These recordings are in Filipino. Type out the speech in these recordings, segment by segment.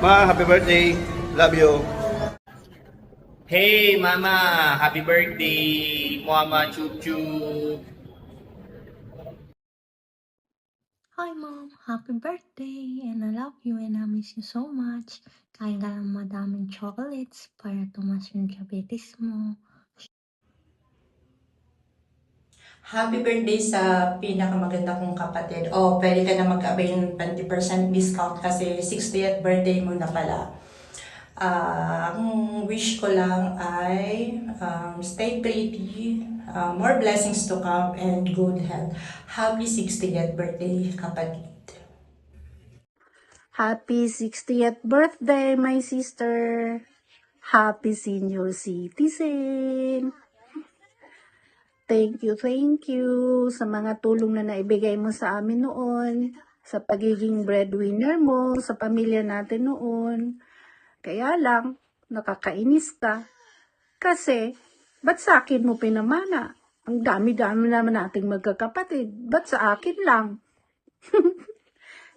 Ma, happy birthday. Love you. Hey Mama, happy birthday! Mama Chup Chup! Hi Mom, happy birthday and I love you and I miss you so much. Kain ka ng madaming chocolates para tumas yung diabetes mo. Happy birthday sa pinakamaganda kong kapatid. Oh, pwede ka na mag-avail ng 20% discount kasi 60th birthday mo na pala. Ang wish ko lang ay stay pretty, more blessings to come, and good health. Happy 60th birthday, kapatid. Happy 60th birthday, my sister. Happy senior citizen. Thank you sa mga tulong na naibigay mo sa amin noon, sa pagiging breadwinner mo, sa pamilya natin noon. Kaya lang, nakakainis ka. Kasi, ba't sa akin mo pinamana? Ang dami-dami naman nating magkakapatid. Ba't sa akin lang?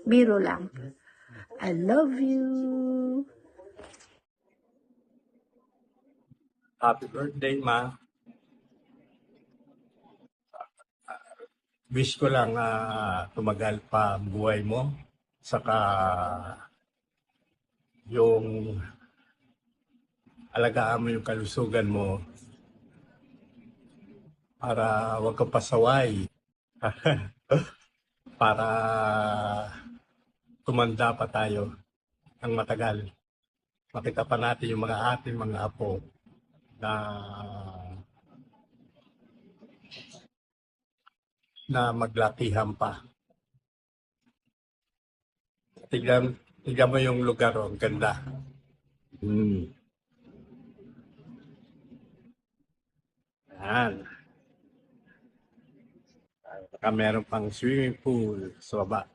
Biro lang. I love you. Happy birthday, Ma. Wish ko lang tumagal pa ang buhay mo. Saka yung alagaan mo yung kalusugan mo para huwag kang pasaway. Para tumanda pa tayo ng matagal. Makita pa natin yung mga ating mga apo na maglakihan pa. Tignan mo yung lugar, ang ganda. Yan. Saka meron pang swimming pool sa baba.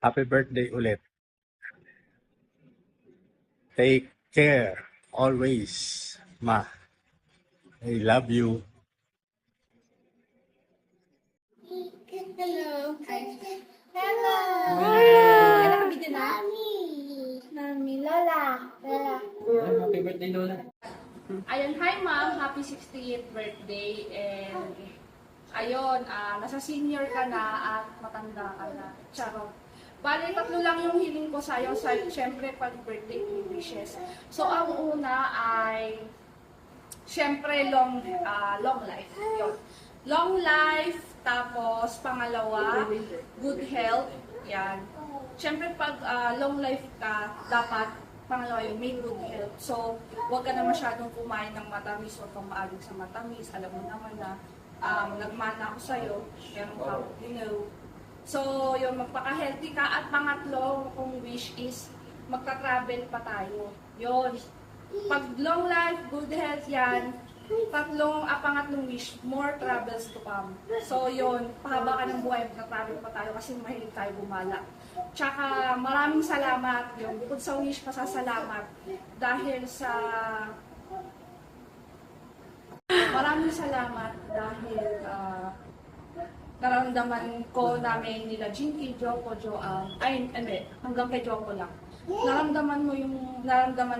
Happy birthday ulit. Take care always, Ma. I love you. Hello. Hello. Ano ka video na? Mami. Lola. Happy birthday Lola! Ayun, hi ma'am. Happy 60th birthday. And ayun, nasa senior ka na at matanda ka na. Charot. Bale, tatlo lang yung hiling ko sa'yo. Siyempre, pag birthday wishes. So, ang una ay siyempre, long life. Yun. Long life, tapos pangalawa, good health. Yan. Siyempre, pag long life ka, dapat pangalawa yun, may good health. So, huwag ka na masyadong kumain ng matamis, huwag kang maalig sa matamis. Alam mo naman na nagmana ako sa'yo, meron ka, you know. So, yun, magpaka-healthy ka. At pangatlo, kung wish is, magta-travel pa tayo. Yun. Pag long life, good health yan, pangatlong wish, more travels to come. So yun, pahaba ka ng buhay, magta-travel pa tayo kasi mahilig tayo gumala. Tsaka maraming salamat, yung bukod sa wish, pasasalamat dahil sa maraming salamat dahil naramdaman ko namin nila Jinky, Joko, Joanne, hanggang kay Joko lang. Naramdaman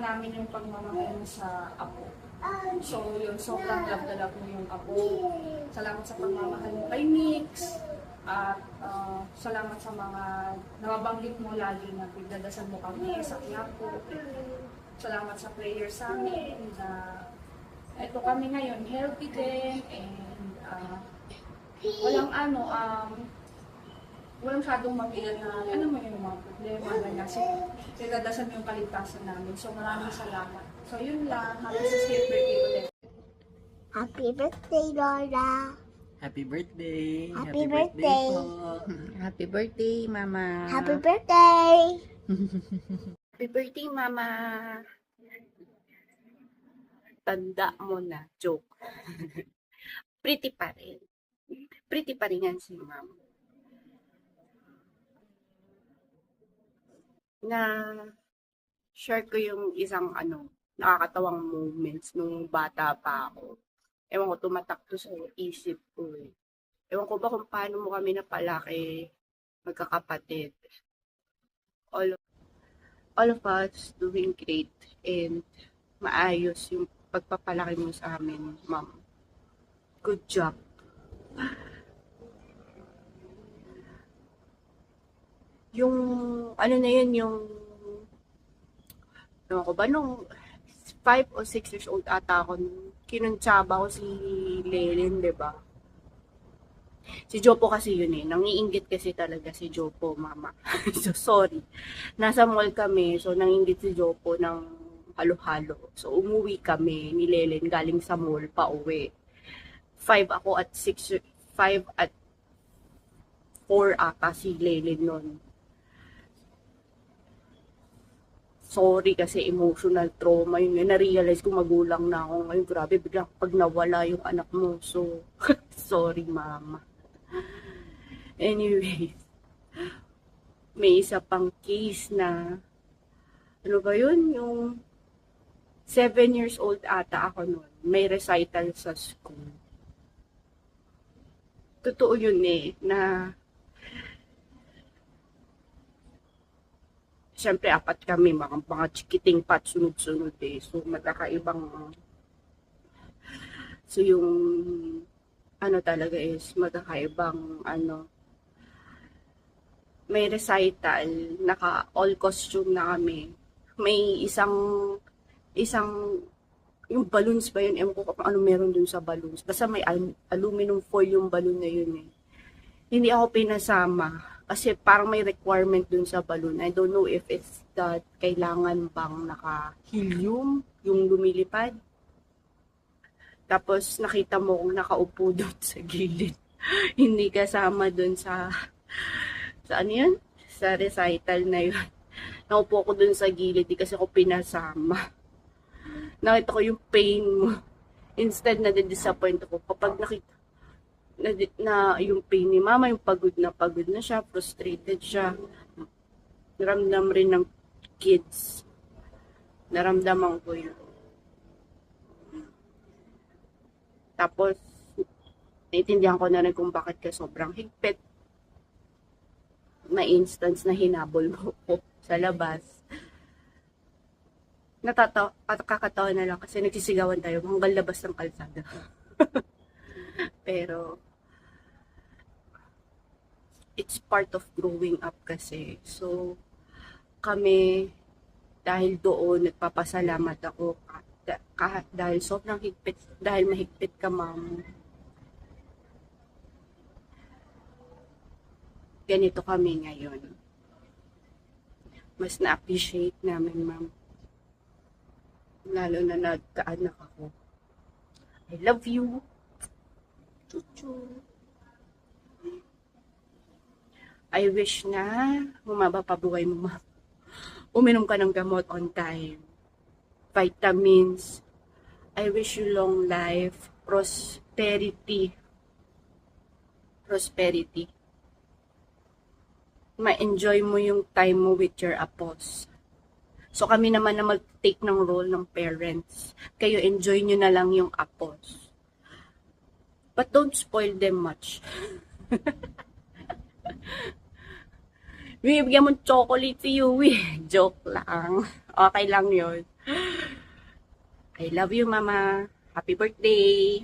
namin yung pagmamahal mo sa apo. So yun, sobrang love na love mo yung apo. Salamat sa pagmamahal mo kay Mix. At salamat sa mga nababanggit mo lagi na pagdadasal mo kami sa Quiapo. Salamat sa prayer sa amin na eto kami ngayon, healthy din and walang masyadong mabigat na, mo yung mga problema, ganyan. So, pinagdasal mo yung kaligtasan namin. So, maraming salamat. So, yun lang. Happy 60th birthday ulit. Happy birthday, Lola. Happy birthday! Happy birthday. po! Happy birthday, Mama. Happy birthday. Happy birthday, Mama. Tanda mo na. Joke. Pretty pa rin. Pretty pa rin yan si Mama. na share ko yung isang nakakatawang moments nung bata pa ako. Ewan ko, tumatak to sa isip ko eh. Ewan ko ba kung paano mo kami napalaki magkakapatid. All of us doing great and maayos yung pagpapalaki mo sa amin, ma'am. Good job. Yung, na yun, yung, ewan ko ba, nung 5 o 6 years old ata ako, kinuntsaba ko si Lelen, diba? Si Jopo kasi yun eh. Nangiinggit kasi talaga si Jopo, mama. So, sorry. Nasa mall kami, so nangiinggit si Jopo ng halo-halo. So, umuwi kami ni Lelen galing sa mall pa uwi. 5 at 4 ata si Lelen nun. Sorry kasi emotional trauma yun. Na-realize ko magulang na ako ngayon. Grabe, biglang pag nawala yung anak mo. So, sorry mama. Anyways, may isa pang case na, ano ba yun? Yung 7 years old ata ako noon. May recital sa school. Totoo yun eh, na siyempre, 4 kami, mga chikiting pat, sunod-sunod eh. So, magkakaibang, so yung, talaga is, magkakaibang, may recital, naka-all costume na kami. May isang, yung balloons ba yun? Ewan ko kung ano meron dun sa balloons. Basta may aluminum foil yung balloon na yun eh. Hindi ako pinasama. Kasi parang may requirement dun sa balloon. I don't know if it's that kailangan bang naka-helium yung lumilipad. Tapos nakita mo kung nakaupo doon sa gilid. Hindi kasama doon sa ano yan? Sa recital na yun. Nakaupo ko doon sa gilid kasi ako pinasama. Nakita ko yung pain mo. Instead na disappoint ako kapag nakita na yung pain ni mama, yung pagod na siya, frustrated siya. Naramdam rin ng kids. Naramdaman ko yun. Tapos, naiintindihan ko na rin kung bakit ka sobrang higpit. May instance na hinabol mo ko sa labas. Kakatawa na lang kasi nagsisigawan tayo hanggang labas ng kalsada. Pero, it's part of growing up kasi. So, kami, dahil doon, nagpapasalamat ako dahil sobrang higpit, dahil mahigpit ka, ma'am. Ganito kami ngayon. Mas na-appreciate namin, ma'am. Lalo na nagkaanak ako. I love you. Chuchu. I wish na humaba pa buhay mo, ma'am. Uminom ka ng gamot on time. Vitamins. I wish you long life. Prosperity. Ma-enjoy mo yung time mo with your apos. So kami naman na mag-take ng role ng parents. Kayo enjoy nyo na lang yung apos. But don't spoil them much. Bibigyan mo chocolate si Yui. Joke lang. Okay lang yun. I love you, mama. Happy birthday.